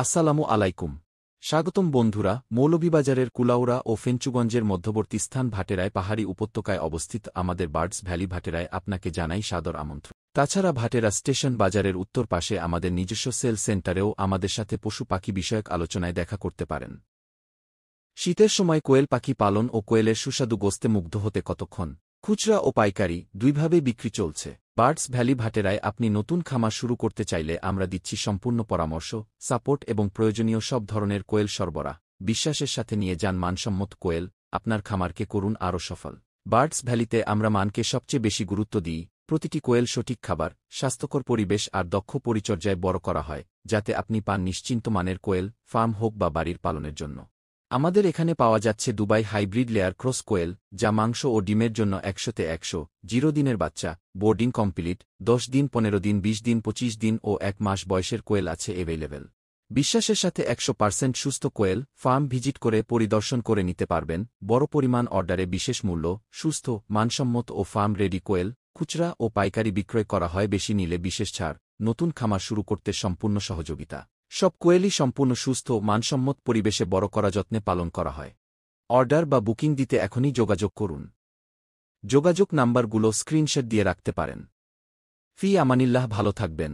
আসসালামু আলাইকুম। স্বাগতম বন্ধুরা। মৌলভীবাজারের কুলাউড়া ও ফেঞ্চুগঞ্জের মধ্যবর্তী স্থান ভাটেরায় পাহাড়ি উপত্যকায় অবস্থিত আমাদের বার্ডস ভ্যালি ভাটেরায় আপনাকে জানাই সাদর আমন্ত্রণ। তাছাড়া ভাটেরা স্টেশন বাজারের উত্তর পাশে আমাদের নিজস্ব সেল সেন্টারেও আমাদের সাথে পশু পাখি বিষয়ক আলোচনায় দেখা করতে পারেন। শীতের সময় কোয়েল পাখি পালন ও কোয়েলের সুস্বাদু গোস্তে মুগ্ধ হতে কতক্ষণ। খুচরা ও পাইকারি দুইভাবেই বিক্রি চলছে। বার্ডস ভ্যালি ভাটেরায় আপনি নতুন খামার শুরু করতে চাইলে আমরা দিচ্ছি সম্পূর্ণ পরামর্শ, সাপোর্ট এবং প্রয়োজনীয় সব ধরনের কোয়েল সরবরাহ। বিশ্বাসের সাথে নিয়ে যান মানসম্মত কোয়েল, আপনার খামারকে করুন আরও সফল। বার্ডস ভ্যালিতে আমরা মানকে সবচেয়ে বেশি গুরুত্ব দিই। প্রতিটি কোয়েল সঠিক খাবার, স্বাস্থ্যকর পরিবেশ আর দক্ষ পরিচর্যায় বড় করা হয়, যাতে আপনি পান নিশ্চিন্ত মানের কোয়েল, ফার্ম হোক বা বাড়ির পালনের জন্য। আমাদের এখানে পাওয়া যাচ্ছে দুবাই হাইব্রিড লেয়ার ক্রস কোয়েল, যা মাংস ও ডিমের জন্য 100-তে 100, 0 দিনের বাচ্চা, বোর্ডিং কমপ্লিট, 10 দিন, 15 দিন, 20 দিন, 25 দিন ও 1 মাস বয়সের কোয়েল আছে অ্যাভেলেবেল। বিশ্বাসের সাথে 100% সুস্থ কোয়েল, ফার্ম ভিজিট করে পরিদর্শন করে নিতে পারবেন। বড় পরিমাণ অর্ডারে বিশেষ মূল্য, সুস্থ, মানসম্মত ও ফার্ম রেডি কোয়েল, খুচরা ও পাইকারি বিক্রয় করা হয়, বেশি নিলে বিশেষ ছাড়। নতুন খামার শুরু করতে সম্পূর্ণ সহযোগিতা। সব কোয়েলই সম্পূর্ণ সুস্থ, মানসম্মত পরিবেশে বড় করা যত্নে পালন করা হয়। অর্ডার বা বুকিং দিতে এখনই যোগাযোগ করুন। যোগাযোগ নাম্বারগুলো স্ক্রিনশট দিয়ে রাখতে পারেন। ফি আমানিল্লাহ, ভালো থাকবেন।